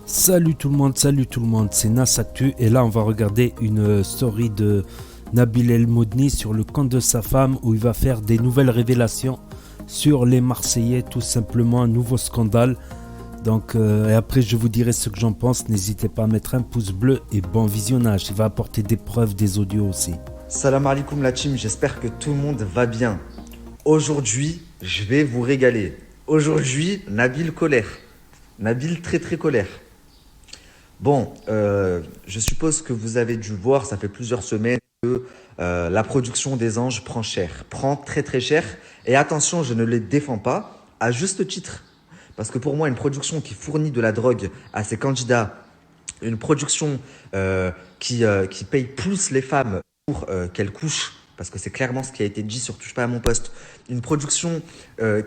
Salut tout le monde, c'est Nas Actu et là on va regarder une story de Nabil El Moudni sur le compte de sa femme où il va faire des nouvelles révélations sur les Marseillais, tout simplement un nouveau scandale. Donc et après je vous dirai ce que j'en pense, n'hésitez pas à mettre un pouce bleu et bon visionnage, il va apporter des preuves, des audios aussi. Salam alaikum la team, j'espère que tout le monde va bien. Aujourd'hui, je vais vous régaler. Aujourd'hui, Nabil colère. Nabil très très colère. Bon, je suppose que vous avez dû voir, ça fait plusieurs semaines que la production des Anges prend cher, prend très très cher. Et attention, je ne les défends pas, à juste titre. Parce que pour moi, une production qui fournit de la drogue à ses candidats, une production qui paye plus les femmes pour qu'elles couchent, parce que c'est clairement ce qui a été dit sur Touche pas à mon poste, une production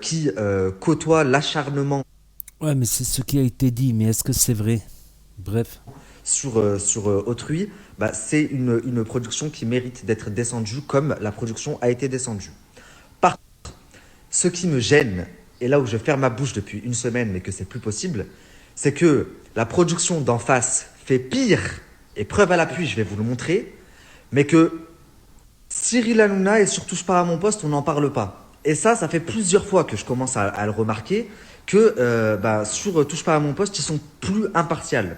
qui côtoie l'acharnement Ouais mais c'est ce qui a été dit, mais est-ce que c'est vrai? Bref. sur autrui, bah, c'est une production qui mérite d'être descendue comme la production a été descendue. Par contre, ce qui me gêne, et là où je ferme ma bouche depuis une semaine, mais que c'est plus possible, c'est que la production d'en face fait pire, et preuve à l'appui, je vais vous le montrer, mais que Cyril Hanouna et sur Touche pas à mon poste, on n'en parle pas. Et ça fait plusieurs fois que je commence à le remarquer, que sur Touche pas à mon poste, ils sont plus impartials.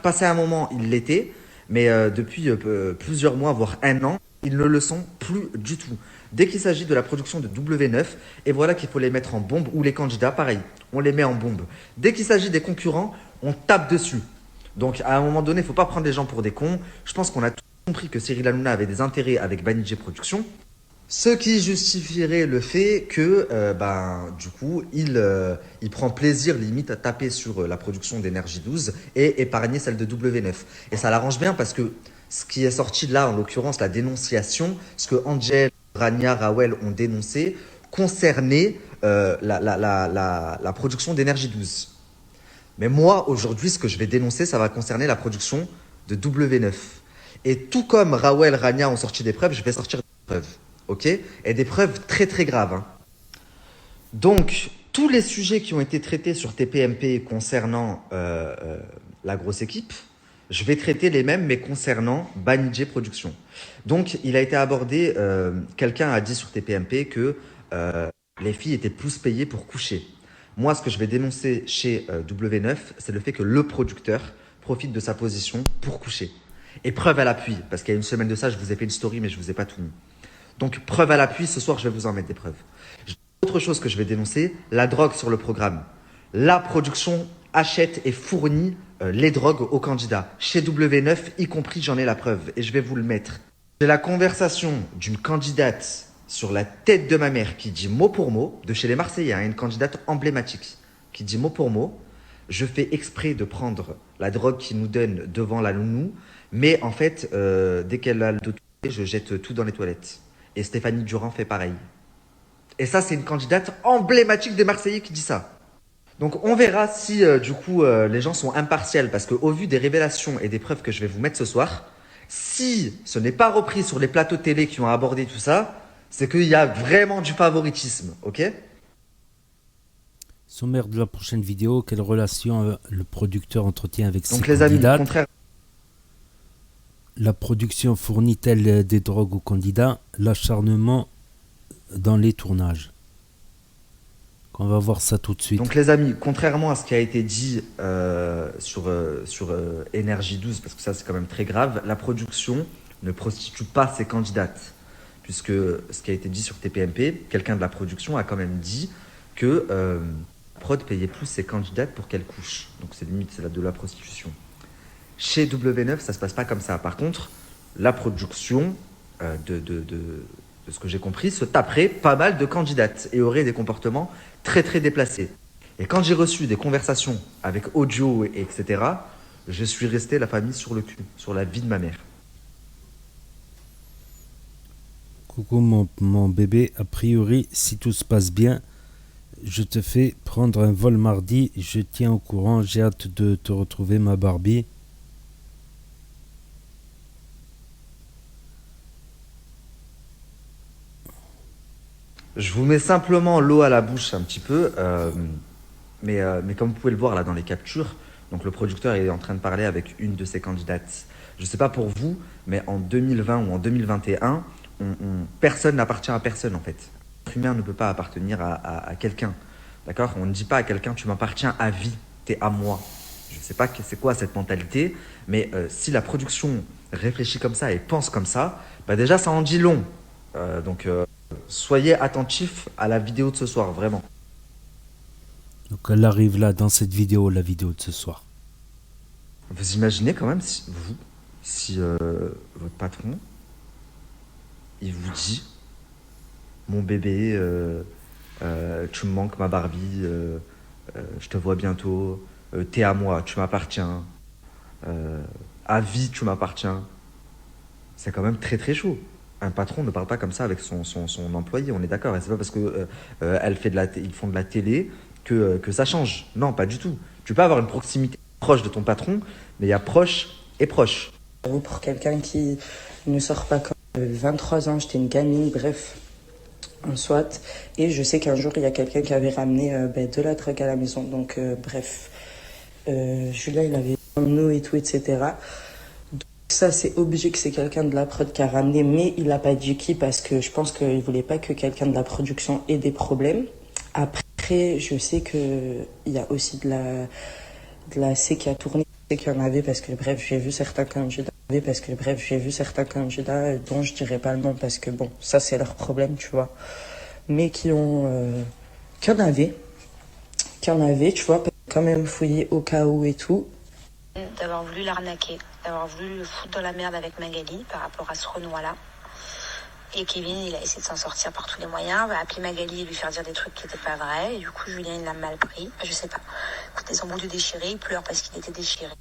Passé un moment, ils l'étaient, mais depuis plusieurs mois, voire un an, ils ne le sont plus du tout. Dès qu'il s'agit de la production de W9, et voilà qu'il faut les mettre en bombe, ou les candidats, pareil, on les met en bombe. Dès qu'il s'agit des concurrents, on tape dessus. Donc à un moment donné, il ne faut pas prendre les gens pour des cons. Je pense qu'on a tout compris que Cyril Hanouna avait des intérêts avec Banijé Productions. Ce qui justifierait le fait que, du coup, il prend plaisir limite à taper sur la production d'Energy 12 et épargner celle de W9. Et ça l'arrange bien parce que ce qui est sorti là, en l'occurrence, la dénonciation, ce que Angel, Rania, Rawel ont dénoncé, concernait la production d'Energy 12. Mais moi, aujourd'hui, ce que je vais dénoncer, ça va concerner la production de W9. Et tout comme Rawel, Rania ont sorti des preuves, je vais sortir des preuves. Ok? Et des preuves très très graves. Hein. Donc, tous les sujets qui ont été traités sur TPMP concernant la grosse équipe, je vais traiter les mêmes, mais concernant Banijé Productions. Donc, il a été abordé, quelqu'un a dit sur TPMP que les filles étaient plus payées pour coucher. Moi, ce que je vais dénoncer chez W9, c'est le fait que le producteur profite de sa position pour coucher. Et preuve à l'appui, parce qu'il y a une semaine de ça, je vous ai fait une story, mais je vous ai pas tout mis. Donc, preuve à l'appui, ce soir, je vais vous en mettre des preuves. Autre chose que je vais dénoncer, la drogue sur le programme. La production achète et fournit les drogues aux candidats. Chez W9, y compris, j'en ai la preuve, et je vais vous le mettre. J'ai la conversation d'une candidate sur la tête de ma mère qui dit mot pour mot, de chez les Marseillais, hein, une candidate emblématique, qui dit mot pour mot, je fais exprès de prendre la drogue qu'ils nous donnent devant la nounou, mais en fait, dès qu'elle a le dos tourné, je jette tout dans les toilettes. Et Stéphanie Durand fait pareil. Et ça, c'est une candidate emblématique des Marseillais qui dit ça. Donc on verra si les gens sont impartials, parce qu'au vu des révélations et des preuves que je vais vous mettre ce soir, si ce n'est pas repris sur les plateaux télé qui ont abordé tout ça, c'est qu'il y a vraiment du favoritisme, ok? Sommaire de la prochaine vidéo, quelle relation le producteur entretient avec ses Donc les amis, candidates? contraire. La production fournit-elle des drogues aux candidats? L'acharnement dans les tournages. On va voir ça tout de suite. Donc les amis, contrairement à ce qui a été dit sur Énergie 12, parce que ça c'est quand même très grave, la production ne prostitue pas ses candidates. Puisque ce qui a été dit sur TPMP, quelqu'un de la production a quand même dit que prod payait plus ses candidates pour qu'elles couchent. Donc c'est limite c'est de la prostitution. Chez W9, ça se passe pas comme ça. Par contre, la production de ce que j'ai compris, se taperait pas mal de candidates et aurait des comportements très très déplacés. Et quand j'ai reçu des conversations avec audio, etc., je suis resté la famille sur le cul, sur la vie de ma mère. Coucou mon bébé, a priori, si tout se passe bien, je te fais prendre un vol mardi, je tiens au courant, j'ai hâte de te retrouver ma Barbie. Je vous mets simplement l'eau à la bouche un petit peu, mais comme vous pouvez le voir là dans les captures, Donc le producteur est en train de parler avec une de ses candidates. Je ne sais pas pour vous, mais en 2020 ou en 2021, personne n'appartient à personne en fait. L'être humain ne peut pas appartenir à quelqu'un. D'accord? On ne dit pas à quelqu'un tu m'appartiens à vie, t'es à moi. Je ne sais pas c'est quoi cette mentalité, mais si la production réfléchit comme ça et pense comme ça, bah déjà ça en dit long. Donc soyez attentifs à la vidéo de ce soir, vraiment. Donc elle arrive là dans cette vidéo, la vidéo de ce soir. Vous imaginez quand même si votre patron, il vous dit, mon bébé, tu me manques ma Barbie, je te vois bientôt, t'es à moi, tu m'appartiens, à vie tu m'appartiens. C'est quand même très très chaud. Un patron ne parle pas comme ça avec son employé, on est d'accord. Et c'est pas parce que ils font de la télé que ça change. Non, pas du tout. Tu peux avoir une proximité proche de ton patron, mais il y a proche et proche. Pour quelqu'un qui ne sort pas quand 23 ans, j'étais une gamine, bref, en soit. Et je sais qu'un jour, il y a quelqu'un qui avait ramené de la drogue à la maison. Donc, bref, Julien, il avait nous et tout, etc. Donc, ça, c'est obligé que c'est quelqu'un de la prod qui a ramené, mais il n'a pas dit qui parce que je pense qu'il ne voulait pas que quelqu'un de la production ait des problèmes. Après, je sais qu'il y a aussi de la C qui a tourné. Je sais qu'il y en avait parce que, bref, j'ai vu certains candidats. Dont je dirais pas le nom parce que, bon, ça, c'est leur problème, tu vois. Mais qui en avaient, tu vois, quand même fouiller au cas où et tout. D'avoir voulu l'arnaquer, d'avoir voulu le foutre dans la merde avec Magali par rapport à ce Renoir-là. Et Kevin, il a essayé de s'en sortir par tous les moyens, va appeler Magali et lui faire dire des trucs qui n'étaient pas vrais. Et du coup, Julien, il l'a mal pris. Je sais pas. Écoute, des embrouilles de déchirés, il pleure parce qu'il était déchiré.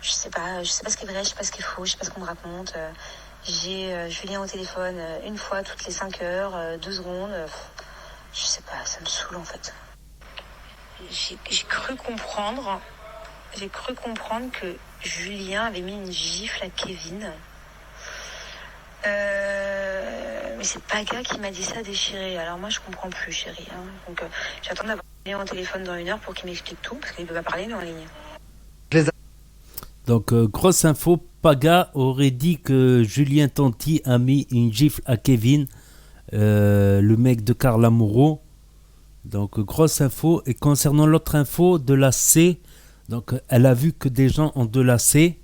Je sais pas ce qui est vrai, je sais pas ce qui est faux, je sais pas ce qu'on me raconte. J'ai Julien au téléphone une fois toutes les 5 heures, 2 secondes. Je sais pas, ça me saoule en fait. J'ai cru comprendre que Julien avait mis une gifle à Kevin. Mais c'est Paga qui m'a dit ça déchiré. Alors moi je comprends plus, chérie. Hein. Donc j'attends d'avoir Julien au téléphone dans 1 heure pour qu'il m'explique tout, parce qu'il peut pas parler, mais en ligne. Donc, grosse info, Paga aurait dit que Julien Tanti a mis une gifle à Kevin, le mec de Carla Moreau. Donc, grosse info. Et concernant l'autre info de la C, donc, elle a vu que des gens ont de la C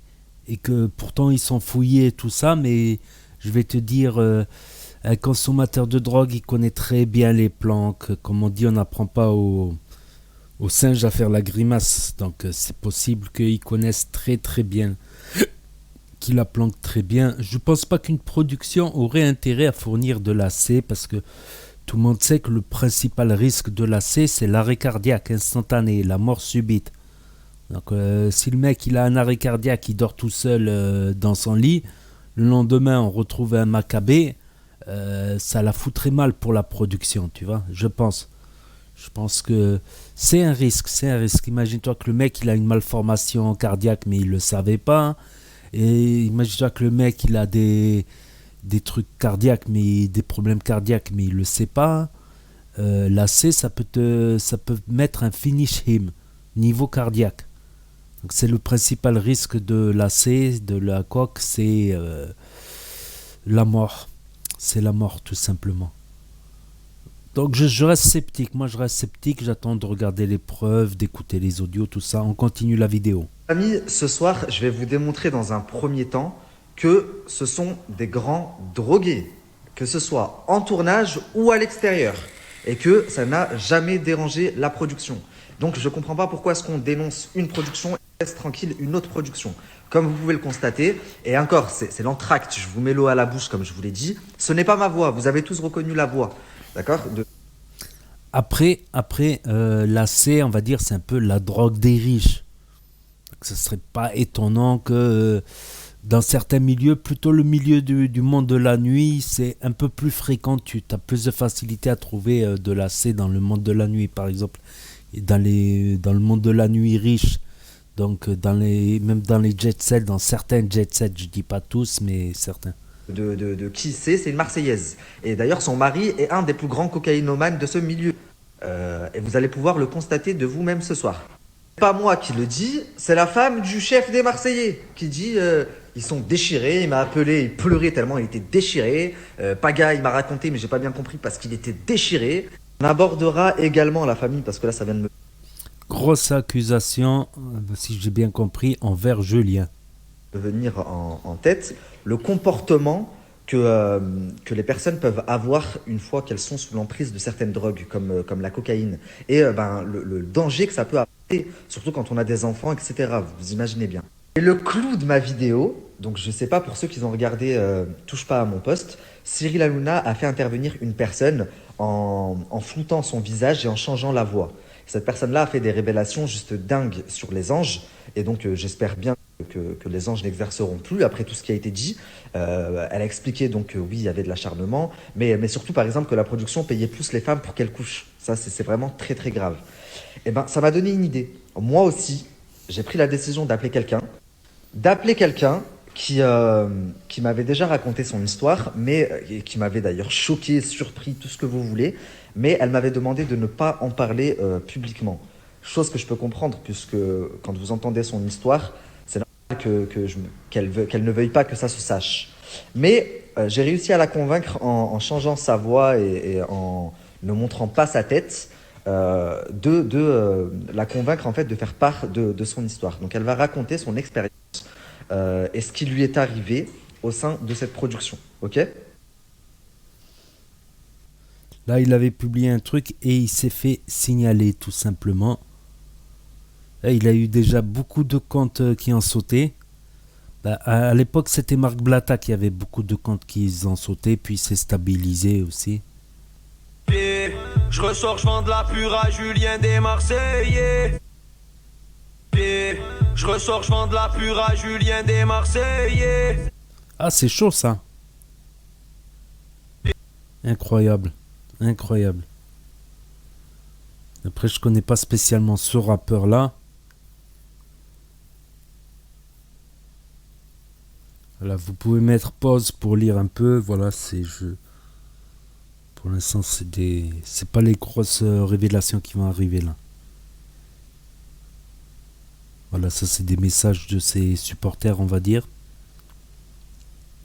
et que pourtant ils sont fouillés et tout ça, mais je vais te dire, un consommateur de drogue, il connaît très bien les planques. Comme on dit, on n'apprend pas au singe à faire la grimace, donc c'est possible qu'ils connaissent très très bien, qu'ils la planquent très bien. Je pense pas qu'une production aurait intérêt à fournir de la C, parce que tout le monde sait que le principal risque de la C, c'est l'arrêt cardiaque instantané, la mort subite. Donc si le mec il a un arrêt cardiaque, il dort tout seul dans son lit, le lendemain on retrouve un macabé, ça la foutrait mal pour la production, tu vois, je pense. Je pense que c'est un risque. Imagine-toi que le mec, il a une malformation cardiaque, mais il ne le savait pas. Et imagine-toi que le mec, il a des trucs cardiaques, mais des problèmes cardiaques, mais il ne le sait pas. La C, ça peut mettre un finish him, niveau cardiaque. Donc c'est le principal risque de la C, de la coque, c'est la mort. C'est la mort, tout simplement. Donc je reste sceptique, j'attends de regarder les preuves, d'écouter les audios, tout ça, on continue la vidéo. Amis, ce soir, je vais vous démontrer dans un premier temps que ce sont des grands drogués, que ce soit en tournage ou à l'extérieur, et que ça n'a jamais dérangé la production. Donc je ne comprends pas pourquoi est-ce qu'on dénonce une production et laisse tranquille une autre production. Comme vous pouvez le constater, et encore, c'est l'entracte, je vous mets l'eau à la bouche comme je vous l'ai dit, ce n'est pas ma voix, vous avez tous reconnu la voix. D'accord. Après la C, on va dire, c'est un peu la drogue des riches. Donc, ce serait pas étonnant que dans certains milieux, plutôt le milieu du monde de la nuit, c'est un peu plus fréquent. Tu as plus de facilité à trouver de la C dans le monde de la nuit, par exemple. Et dans le monde de la nuit riche. Donc, même dans les jet sets, dans certains jet sets, je dis pas tous, mais certains. De qui c'est une Marseillaise. Et d'ailleurs, son mari est un des plus grands cocaïnomanes de ce milieu. Et vous allez pouvoir le constater de vous-même ce soir. Pas moi qui le dis, c'est la femme du chef des Marseillais qui dit ils sont déchirés. Il m'a appelé, il pleurait tellement il était déchiré. Paga, il m'a raconté, mais j'ai pas bien compris parce qu'il était déchiré. On abordera également la famille parce que là, ça vient de me Grosse accusation, si j'ai bien compris, envers Julien. venir en tête. Le comportement que les personnes peuvent avoir une fois qu'elles sont sous l'emprise de certaines drogues, comme la cocaïne. Et le danger que ça peut apporter, surtout quand on a des enfants, etc. Vous imaginez bien. Et le clou de ma vidéo, donc je sais pas pour ceux qui ont regardé Touche pas à mon poste, Cyril Hanouna a fait intervenir une personne en floutant son visage et en changeant la voix. Cette personne-là a fait des révélations juste dingues sur les anges, et donc j'espère bien que les anges n'exerceront plus après tout ce qui a été dit. Elle a expliqué donc que oui, il y avait de l'acharnement, mais surtout par exemple que la production payait plus les femmes pour qu'elles couchent. Ça, c'est vraiment très très grave. Et ben, ça m'a donné une idée. Moi aussi, j'ai pris la décision d'appeler quelqu'un qui m'avait déjà raconté son histoire, mais qui m'avait d'ailleurs choqué, surpris, tout ce que vous voulez, mais elle m'avait demandé de ne pas en parler publiquement. Chose que je peux comprendre, puisque quand vous entendez son histoire, c'est normal qu'elle ne veuille pas que ça se sache. Mais j'ai réussi à la convaincre en changeant sa voix et en ne montrant pas sa tête, de la convaincre en fait de faire part de son histoire. Donc elle va raconter son expérience et ce qui lui est arrivé au sein de cette production. Ok? Là, il avait publié un truc et il s'est fait signaler tout simplement. Là, il a eu déjà beaucoup de comptes qui ont sauté. Bah, à l'époque, c'était Marc Blatta qui avait beaucoup de comptes qui ont sauté, puis c'est stabilisé aussi. Je ressors, je vends de la pure à Julien des Marseillais. Je ressors, je vends de la pure à Julien des Marseillais. Ah, c'est chaud ça. Incroyable. Incroyable. Après, je connais pas spécialement ce rappeur-là. Voilà, vous pouvez mettre pause pour lire un peu. Voilà, c'est je. Pour l'instant, c'est pas les grosses révélations qui vont arriver là. Voilà, ça c'est des messages de ses supporters, on va dire.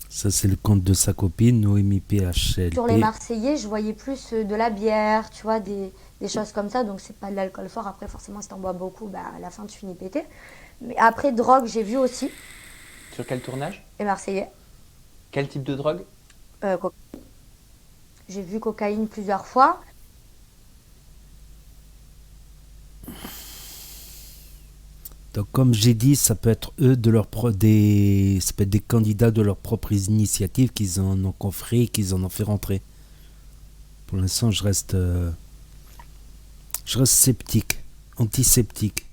Ça c'est le compte de sa copine, Noémie PHL. Sur les Marseillais, je voyais plus de la bière, tu vois, des choses comme ça. Donc c'est pas de l'alcool fort. Après, forcément, si t'en bois beaucoup, bah, à la fin, tu finis pété. Mais après, drogue, j'ai vu aussi. Sur quel tournage? Les Marseillais. Quel type de drogue? Cocaïne. J'ai vu cocaïne plusieurs fois. Donc comme j'ai dit, ça peut être eux ça peut être des candidats de leur propre initiative qu'ils en ont coffré, qu'ils en ont fait rentrer. Pour l'instant, je reste sceptique, antiseptique.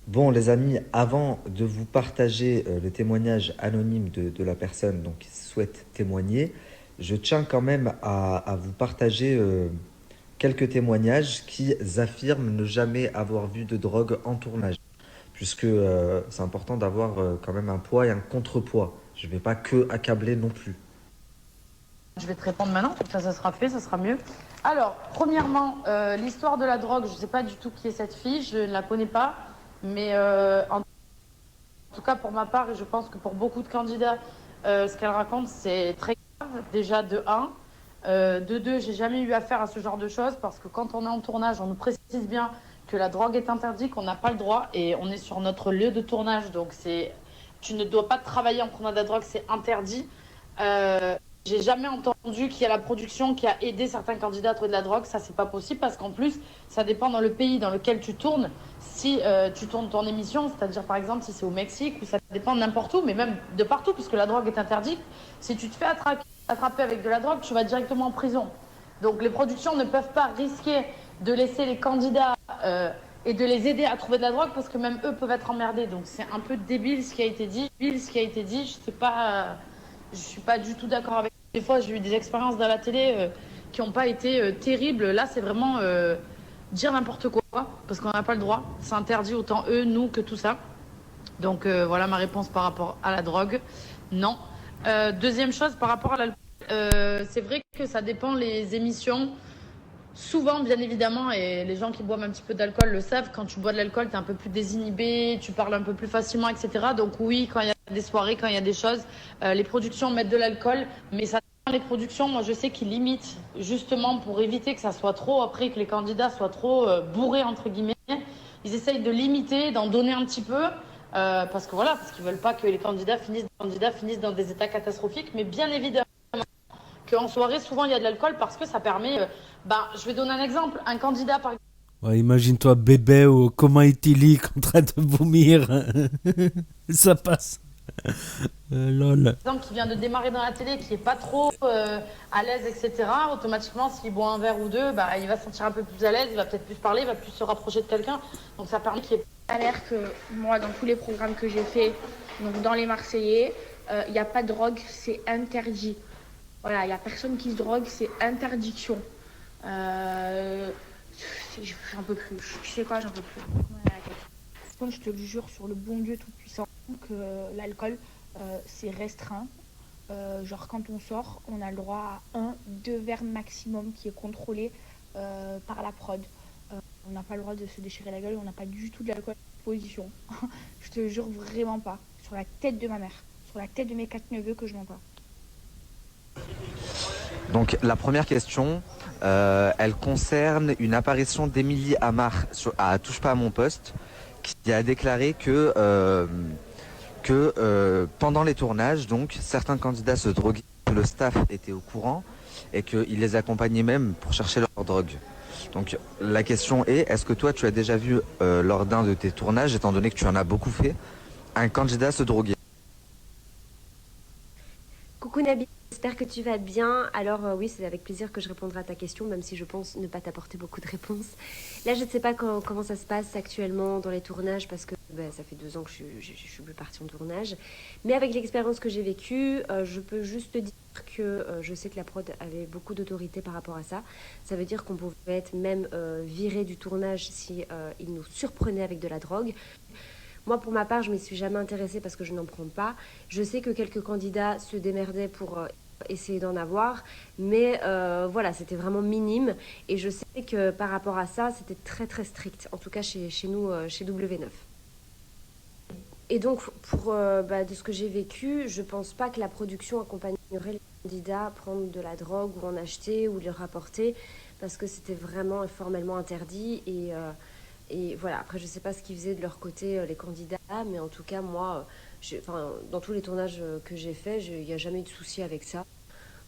Bon, les amis, avant de vous partager le témoignage anonyme de la personne donc, qui souhaite témoigner, je tiens quand même à vous partager quelques témoignages qui affirment ne jamais avoir vu de drogue en tournage. Puisque c'est important d'avoir quand même un poids et un contrepoids. Je ne vais pas que accabler non plus. Je vais te répondre maintenant, comme ça sera fait, ça sera mieux. Alors, premièrement, l'histoire de la drogue, je ne sais pas du tout qui est cette fille, je ne la connais pas. Mais en tout cas, pour ma part, et je pense que pour beaucoup de candidats, ce qu'elle raconte, c'est très grave, déjà de 1. De 2, j'ai jamais eu affaire à ce genre de choses, parce que quand on est en tournage, on nous précise bien que la drogue est interdite, qu'on n'a pas le droit, et on est sur notre lieu de tournage, donc tu ne dois pas travailler en prenant de la drogue, c'est interdit. J'ai jamais entendu qu'il y a la production qui a aidé certains candidats à trouver de la drogue. Ça, c'est pas possible parce qu'en plus, ça dépend dans le pays dans lequel tu tournes. Si tu tournes ton émission, c'est-à-dire par exemple si c'est au Mexique ou ça dépend n'importe où, mais même de partout puisque la drogue est interdite. Si tu te fais attraper avec de la drogue, tu vas directement en prison. Donc les productions ne peuvent pas risquer de laisser les candidats et de les aider à trouver de la drogue parce que même eux peuvent être emmerdés. Donc c'est un peu débile ce qui a été dit. Je sais pas. Je suis pas du tout d'accord avec. Des fois, j'ai eu des expériences dans la télé qui n'ont pas été terribles. Là, c'est vraiment dire n'importe quoi parce qu'on n'a pas le droit. C'est interdit autant eux, nous que tout ça. Donc voilà ma réponse par rapport à la drogue. Non. Deuxième chose, par rapport à l'alcool, c'est vrai que ça dépend les émissions. Souvent, bien évidemment, et les gens qui boivent un petit peu d'alcool le savent, quand tu bois de l'alcool, tu es un peu plus désinhibé, tu parles un peu plus facilement, etc. Donc oui, quand il y a des soirées, quand il y a des choses, les productions mettent de l'alcool, mais ça dépend des productions. Moi, je sais qu'ils limitent, justement, pour éviter que ça soit trop, après que les candidats soient trop bourrés, entre guillemets. Ils essayent de limiter, d'en donner un petit peu, parce que voilà, parce qu'ils veulent pas que les candidats finissent dans des états catastrophiques. Mais bien évidemment, qu'en soirée, souvent, il y a de l'alcool parce que ça permet... je vais donner un exemple. Un candidat, par Ouais, imagine-toi bébé ou comment est-il en train de vomir. Ça passe. Lol. exemple, qui vient de démarrer dans la télé, qui est pas trop à l'aise, etc., automatiquement, s'il boit un verre ou deux, il va se sentir un peu plus à l'aise, il va peut-être plus parler, il va plus se rapprocher de quelqu'un. Donc ça permet qu'il y ait... Ça a l'air que moi, dans tous les programmes que j'ai fait, donc dans les Marseillais, il n'y a pas de drogue, c'est interdit. Voilà, il n'y a personne qui se drogue, c'est interdiction. J'en peux plus. Tu sais quoi, j'en peux plus. Par contre, je te le jure sur le bon Dieu tout-puissant que l'alcool, c'est restreint. Genre quand on sort, on a le droit à 1-2 verres maximum qui est contrôlé par la prod. On n'a pas le droit de se déchirer la gueule, on n'a pas du tout de l'alcool à disposition. Je te jure vraiment pas. Sur la tête de ma mère, sur la tête de mes 4 neveux que je mens pas. Donc la première question, elle concerne une apparition d'Émilie Amar à Touche pas à mon poste, qui a déclaré que pendant les tournages, donc certains candidats se droguaient, que le staff était au courant et qu'il les accompagnait même pour chercher leur drogue. Donc la question est, est-ce que toi tu as déjà vu lors d'un de tes tournages, étant donné que tu en as beaucoup fait, un candidat se droguer? Coucou Nabil, j'espère que tu vas bien. Alors oui, c'est avec plaisir que je répondrai à ta question, même si je pense ne pas t'apporter beaucoup de réponses. Là, je ne sais pas comment ça se passe actuellement dans les tournages, parce que ça fait 2 ans que je suis plus partie en tournage. Mais avec l'expérience que j'ai vécue, je peux juste te dire que je sais que la prod avait beaucoup d'autorité par rapport à ça. Ça veut dire qu'on pouvait être même viré du tournage si ils nous surprenaient avec de la drogue. Moi, pour ma part, je ne m'y suis jamais intéressée parce que je n'en prends pas. Je sais que quelques candidats se démerdaient pour essayer d'en avoir, mais voilà, c'était vraiment minime. Et je sais que par rapport à ça, c'était très très strict, en tout cas chez nous, chez W9. Et donc, de ce que j'ai vécu, je ne pense pas que la production accompagnerait les candidats à prendre de la drogue ou en acheter ou le rapporter, parce que c'était vraiment formellement interdit. Et voilà, après je sais pas ce qu'ils faisaient de leur côté les candidats, mais en tout cas moi, dans tous les tournages que j'ai faits, il n'y a jamais eu de souci avec ça.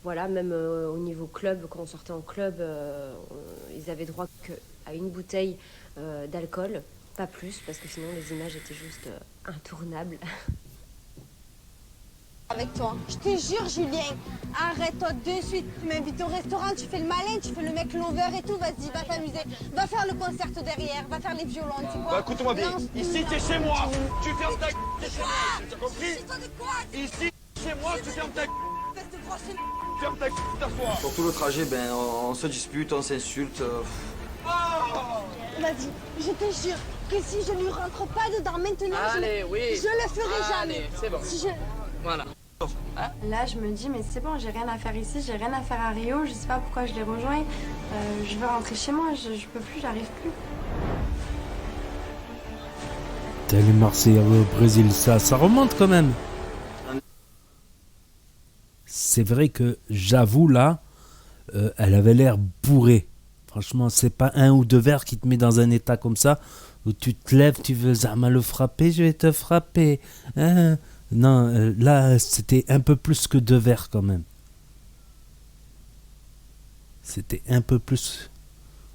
Voilà, même au niveau club, quand on sortait en club, ils avaient droit qu'à une bouteille d'alcool, pas plus, parce que sinon les images étaient juste intournables. Avec toi. Je te jure, Julien, arrête-toi de suite. Tu m'invites au restaurant, tu fais le malin, tu fais le mec lover et tout. Vas-y, va t'amuser. Va faire le concert derrière, va faire les violons, tu vois. Écoute-moi bien. Ici, t'es chez moi. Tu fermes ta gueule, t'es chez moi. Tu as compris? Ici, chez moi, tu fermes ta gueule. Ferme ta gueule, t'assois. Sur tout le trajet, on se dispute, on s'insulte. Vas-y, je te jure que si je lui rentre pas dedans maintenant, je le ferai jamais. C'est bon. Si je... Voilà. Là, je me dis, mais c'est bon, j'ai rien à faire ici, j'ai rien à faire à Rio, je sais pas pourquoi je les rejoins. Je veux rentrer chez moi, je peux plus, j'arrive plus. Les Marseillais au Brésil, ça remonte quand même. C'est vrai que j'avoue là, elle avait l'air bourrée. Franchement, c'est pas 1 ou 2 verres qui te met dans un état comme ça, où tu te lèves, tu veux Zama le frapper, je vais te frapper. Hein? Non, là, c'était un peu plus que 2 verres quand même. C'était un peu plus.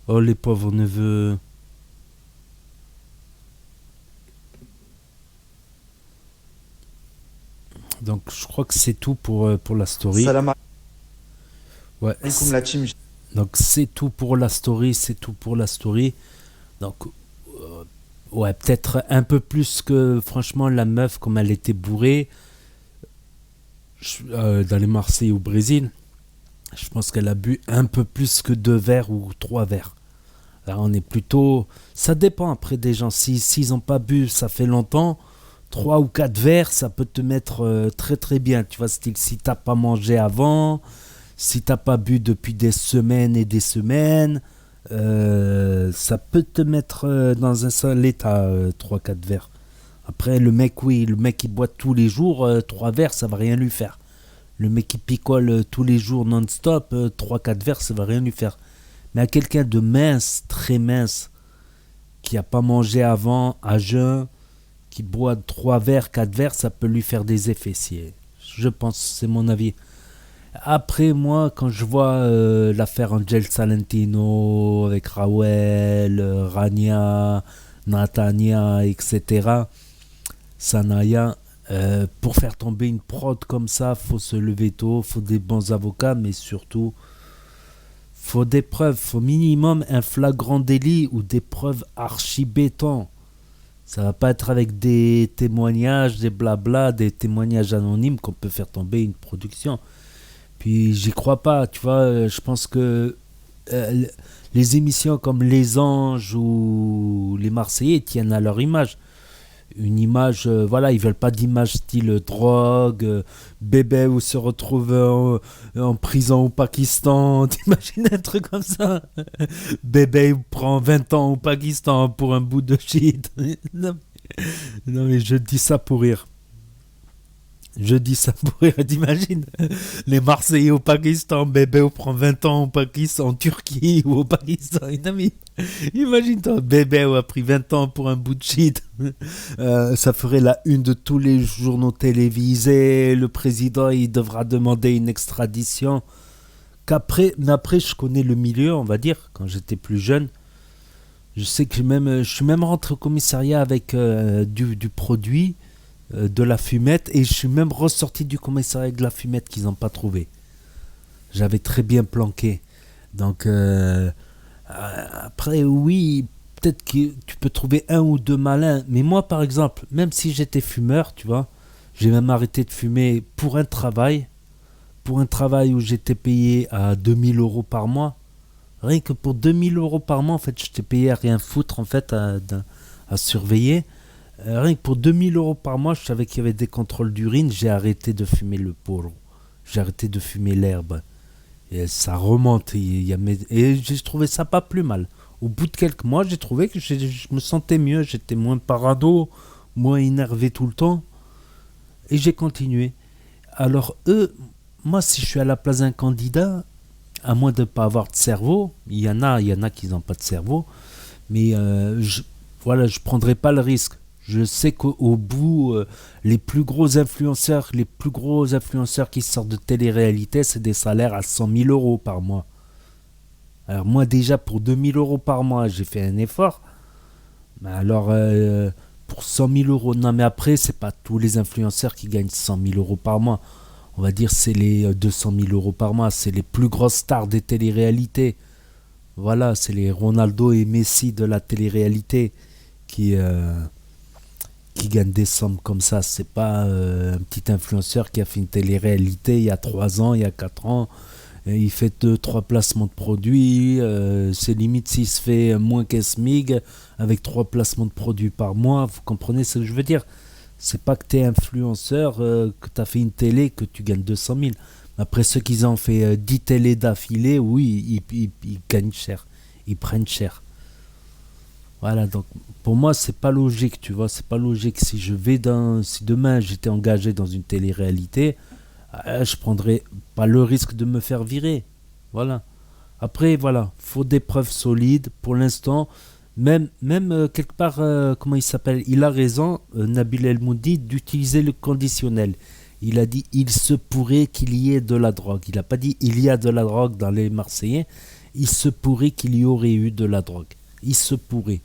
Oh, les pauvres neveux. Donc, je crois que c'est tout pour la story. Salam ouais, alaikum la team. Donc, c'est tout pour la story. Donc, ouais, peut-être un peu plus que, franchement, la meuf, comme elle était bourrée, dans les Marseillais au Brésil, je pense qu'elle a bu un peu plus que 2 verres ou 3 verres. Là, on est plutôt... Ça dépend après des gens. S'ils n'ont pas bu, ça fait longtemps, 3 ou 4 verres, ça peut te mettre très très bien. Tu vois, style, si t'as pas mangé avant, si t'as pas bu depuis des semaines et des semaines, ça peut te mettre dans un sale état, 3-4 verres. Après, le mec qui boit tous les jours, 3 verres, ça va rien lui faire. Le mec qui picole tous les jours non-stop, 3-4 verres, ça va rien lui faire. Mais à quelqu'un de mince, très mince, qui n'a pas mangé avant, à jeun, qui boit 3 verres, 4 verres, ça peut lui faire des effets. Je pense, c'est mon avis. Après, moi, quand je vois l'affaire Angel Salentino avec Rawel, Rania, Natania, etc., Sanaya, pour faire tomber une prod comme ça, faut se lever tôt, faut des bons avocats, mais surtout, faut des preuves, faut minimum un flagrant délit ou des preuves archi béton. Ça va pas être avec des témoignages, des blabla, des témoignages anonymes qu'on peut faire tomber une production. Puis j'y crois pas, tu vois, je pense que les émissions comme Les Anges ou Les Marseillais tiennent à leur image. Une image, voilà, ils veulent pas d'image style drogue, bébé où se retrouve en prison au Pakistan, t'imagines un truc comme ça? Bébé prend 20 ans au Pakistan pour un bout de shit. Non mais je dis ça pour rire. T'imagines? Les Marseillais au Pakistan, bébé prend 20 ans au Pakistan, en Turquie ou au Pakistan. Imagine-toi, bébé a pris 20 ans pour un bout de shit. Ça ferait la une de tous les journaux télévisés. Le président, il devra demander une extradition. Mais après, je connais le milieu, on va dire, quand j'étais plus jeune. Je sais que je suis même rentré au commissariat avec du produit, de la fumette, et je suis même ressorti du commissariat avec de la fumette qu'ils n'ont pas trouvé. J'avais très bien planqué. Donc, après, oui, peut-être que tu peux trouver un ou deux malins, mais moi, par exemple, même si j'étais fumeur, tu vois, j'ai même arrêté de fumer pour un travail où j'étais payé à 2000 € par mois. Rien que pour 2000 € par mois, en fait, j'étais payé à rien foutre, en fait, à surveiller. Rien que pour 2000 € par mois, je savais qu'il y avait des contrôles d'urine, j'ai arrêté de fumer le poro. J'ai arrêté de fumer l'herbe. Et ça remonte. Et j'ai trouvé ça pas plus mal. Au bout de quelques mois, j'ai trouvé que je me sentais mieux. J'étais moins parano, moins énervé tout le temps. Et j'ai continué. Alors moi, si je suis à la place d'un candidat, à moins de ne pas avoir de cerveau, il y en a qui n'ont pas de cerveau, mais je ne prendrai pas le risque. Je sais qu'au bout, les plus gros influenceurs qui sortent de télé-réalité, c'est des salaires à 100 000 € par mois. Alors moi déjà, pour 2000 € par mois, j'ai fait un effort. Mais alors, pour 100 000 €, non mais après, c'est pas tous les influenceurs qui gagnent 100 000 € par mois. On va dire c'est les 200 000 € par mois, c'est les plus grosses stars des télé-réalités. Voilà, c'est les Ronaldo et Messi de la télé-réalité qui gagne des sommes comme ça. C'est pas un petit influenceur qui a fait une télé-réalité il y a 3 ans, il y a 4 ans. Il fait 2-3 placements de produits. C'est limite s'il se fait moins qu'un SMIG avec 3 placements de produits par mois. Vous comprenez ce que je veux dire? C'est pas que tu es influenceur, que tu as fait une télé, que tu gagnes 200 000. Après, ceux qui ont fait 10 télés d'affilée, oui, ils gagnent cher. Ils prennent cher. Voilà, donc pour moi c'est pas logique, tu vois, c'est pas logique. Si demain j'étais engagé dans une télé-réalité, je prendrais pas le risque de me faire virer. Voilà. Après, voilà, faut des preuves solides. Pour l'instant, même quelque part, comment il s'appelle, il a raison, Nabil El Moudi, d'utiliser le conditionnel. Il a dit il se pourrait qu'il y ait de la drogue. Il n'a pas dit il y a de la drogue dans les Marseillais. Il se pourrait qu'il y aurait eu de la drogue. Il se pourrait.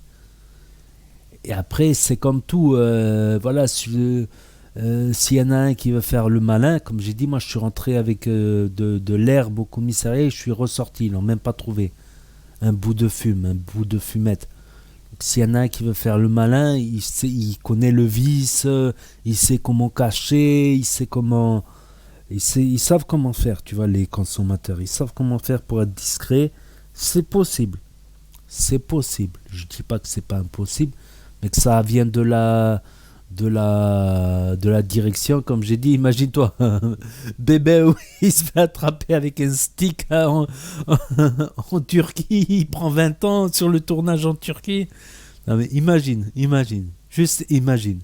Et après, c'est comme tout. Voilà, s'il y en a un qui veut faire le malin, comme j'ai dit, moi je suis rentré avec de l'herbe au commissariat et je suis ressorti. Ils n'ont même pas trouvé un bout de fumette. Donc, s'il y en a un qui veut faire le malin, il connaît le vice, il sait comment cacher, ils savent comment faire, tu vois, les consommateurs. Ils savent comment faire pour être discret. C'est possible. Je dis pas que c'est pas impossible, mais que ça vient de de la direction, comme j'ai dit. Imagine-toi, bébé, oui, il se fait attraper avec un stick en Turquie, il prend 20 ans sur le tournage en Turquie. Non mais imagine, juste imagine.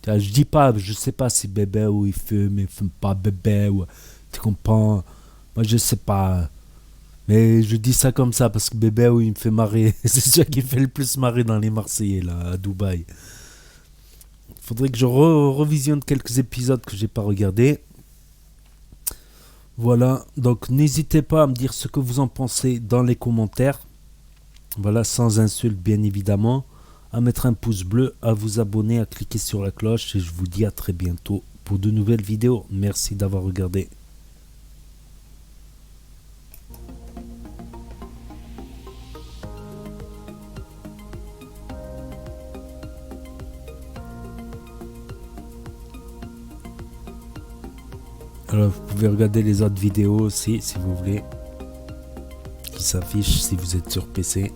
Je dis pas, je sais pas si bébé ou il fume pas bébé, ou, tu comprends? Moi je sais pas. Mais je dis ça comme ça parce que bébé ou il me fait marrer. C'est celui qui fait le plus marrer dans les Marseillais là, à Dubaï. Faudrait que je revisionne quelques épisodes que j'ai pas regardés. Voilà, donc n'hésitez pas à me dire ce que vous en pensez dans les commentaires. Voilà, sans insulte bien évidemment. À mettre un pouce bleu, à vous abonner, à cliquer sur la cloche. Et je vous dis à très bientôt pour de nouvelles vidéos. Merci d'avoir regardé. Alors vous pouvez regarder les autres vidéos aussi si vous voulez, qui s'affichent si vous êtes sur PC.